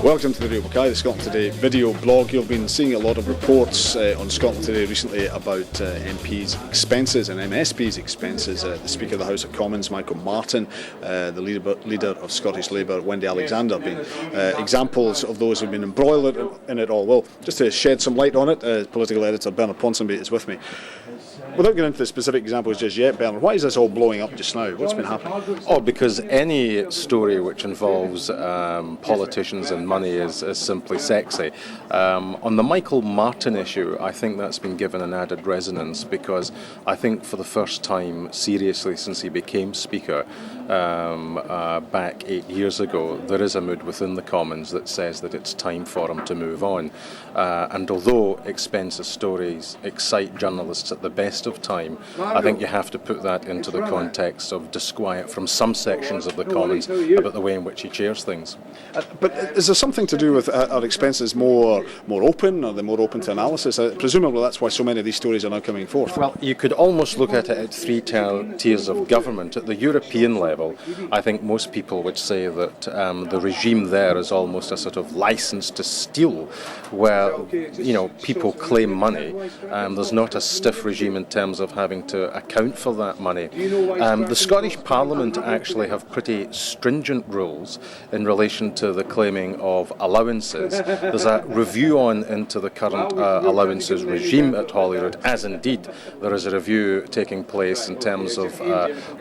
Welcome to the Real MacKay, the Scotland Today video blog. You've been seeing a lot of reports on Scotland Today recently about MPs' expenses and MSPs' expenses. The Speaker of the House of Commons, Michael Martin, the leader of Scottish Labour, Wendy Alexander, being examples of those who've been embroiled in it all. Well, just to shed some light on it, political editor Bernard Ponsonby is with me. Without getting into the specific examples just yet, Bernard, why is this all blowing up just now? What's been happening? Oh, because any story which involves politicians and money is simply sexy. On the Michael Martin issue, I think that's been given an added resonance because I think for the first time, seriously, since he became Speaker back 8 years ago, there is a mood within the Commons that says that it's time for him to move on. And although expensive stories excite journalists at the best of time, I think you have to put that into the context of disquiet from some sections of the Commons about the way in which he chairs things. But is there something to do with our expenses more open? Are they more open to analysis? Presumably that's why so many of these stories are now coming forth. Well, you could almost look at it at three tiers of government. At the European level, I think most people would say that the regime there is almost a sort of license to steal, where people claim money. There's not a stiff regime in terms of having to account for that money. The Scottish Parliament actually have pretty stringent rules in relation to the claiming of allowances. There's a review into the current allowances regime at Holyrood, as indeed there is a review taking place in terms of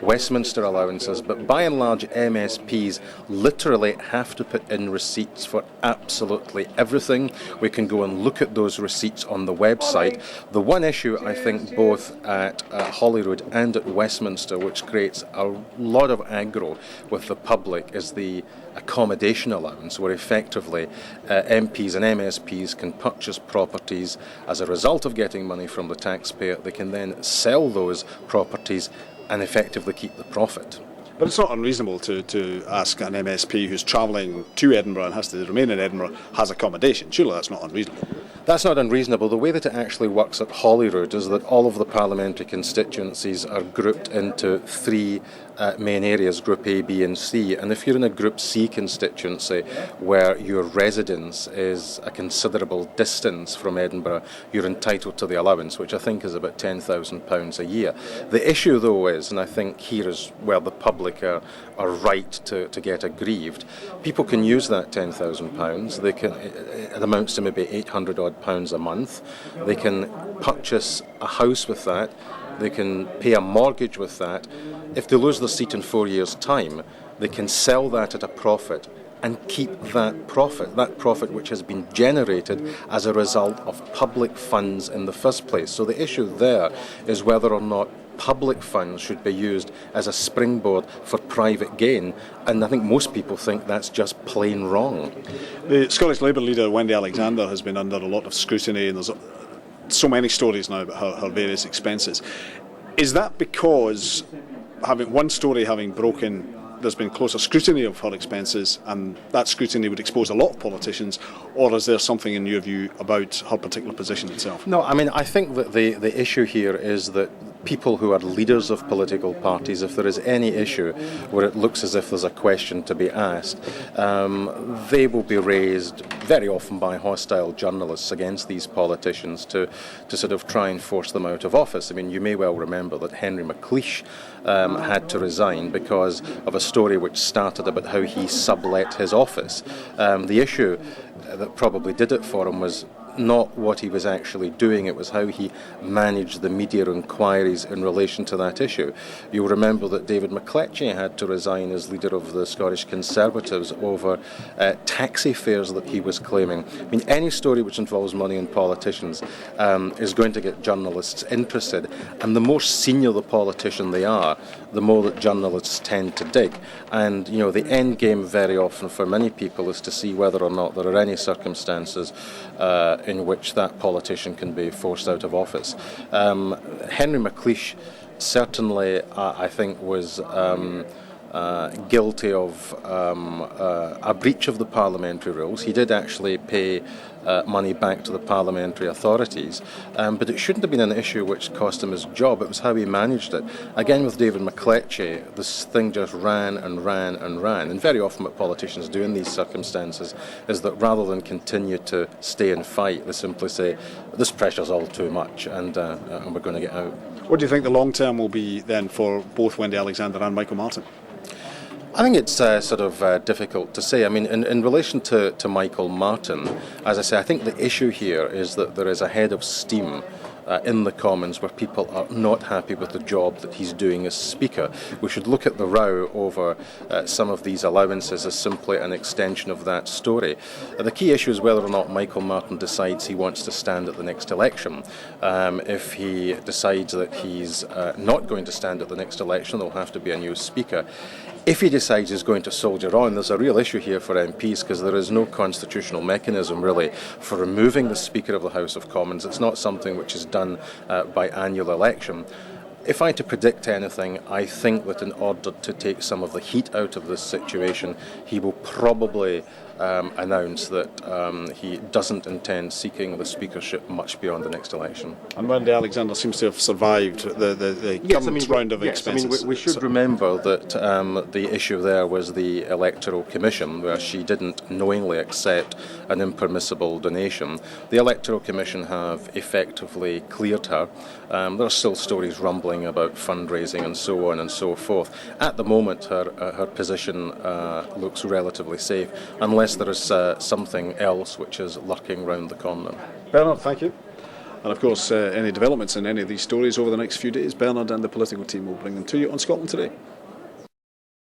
Westminster allowances, but by and large MSPs literally have to put in receipts for absolutely everything. We can go and look at those receipts on the website. The one issue I think both at Holyrood and at Westminster which creates a lot of aggro with the public is the accommodation allowance, where effectively MPs and MSPs can purchase properties as a result of getting money from the taxpayer. They can then sell those properties and effectively keep the profit. But it's not unreasonable to ask an MSP who's travelling to Edinburgh and has to remain in Edinburgh has accommodation. Surely that's not unreasonable. That's not unreasonable. The way that it actually works at Holyrood is that all of the parliamentary constituencies are grouped into three main areas, Group A, B and C. And if you're in a Group C constituency where your residence is a considerable distance from Edinburgh, you're entitled to the allowance, which I think is about £10,000 a year. The issue though is, and I think here is where the public are right to get aggrieved, people can use that £10,000. They can, it amounts to maybe £800 odd a month. They can purchase a house with that. They can pay a mortgage with that. If they lose their seat in 4 years' time, they can sell that at a profit and keep that profit which has been generated as a result of public funds in the first place. So the issue there is whether or not public funds should be used as a springboard for private gain, and I think most people think that's just plain wrong. The Scottish Labour leader Wendy Alexander has been under a lot of scrutiny, and there's so many stories now about her various expenses. Is that because having one story having broken, there's been closer scrutiny of her expenses, and that scrutiny would expose a lot of politicians, or is there something in your view about her particular position itself? No, I mean, I think that the issue here is that people who are leaders of political parties, if there is any issue where it looks as if there's a question to be asked, they will be raised very often by hostile journalists against these politicians to sort of try and force them out of office. I mean, you may well remember that Henry MacKay had to resign because of a story which started about how he sublet his office. The issue that probably did it for him was not what he was actually doing, it was how he managed the media inquiries in relation to that issue. You'll remember that David McLetchie had to resign as leader of the Scottish Conservatives over taxi fares that he was claiming. I mean, any story which involves money and politicians is going to get journalists interested, and the more senior the politician they are, the more that journalists tend to dig. And the end game very often for many people is to see whether or not there are any circumstances in which that politician can be forced out of office. Henry MacKay certainly, I think, was guilty of a breach of the parliamentary rules. He did actually pay money back to the parliamentary authorities, but it shouldn't have been an issue which cost him his job. It was how he managed it. Again, with David MacKay, this thing just ran and ran and ran. And very often what politicians do in these circumstances is that rather than continue to stay and fight, they simply say, this pressure's all too much and we're going to get out. What do you think the long term will be then for both Wendy Alexander and Michael Martin? I think it's difficult to say. I mean, in relation to Michael Martin, as I say, I think the issue here is that there is a head of steam in the Commons where people are not happy with the job that he's doing as Speaker. We should look at the row over some of these allowances as simply an extension of that story. The key issue is whether or not Michael Martin decides he wants to stand at the next election. If he decides that he's not going to stand at the next election, there'll have to be a new Speaker. If he decides he's going to soldier on, there's a real issue here for MPs because there is no constitutional mechanism really for removing the Speaker of the House of Commons. It's not something which is done by annual election. If I had to predict anything, I think that in order to take some of the heat out of this situation, he will probably announce that he doesn't intend seeking the speakership much beyond the next election. And Wendy Alexander seems to have survived the current round of expenses. We should remember that the issue there was the Electoral Commission, where she didn't knowingly accept an impermissible donation. The Electoral Commission have effectively cleared her. There are still stories rumbling about fundraising and so on and so forth. At the moment, her position looks relatively safe, unless there is something else which is lurking round the corner. Bernard, thank you. And of course, any developments in any of these stories over the next few days, Bernard and the political team will bring them to you on Scotland Today.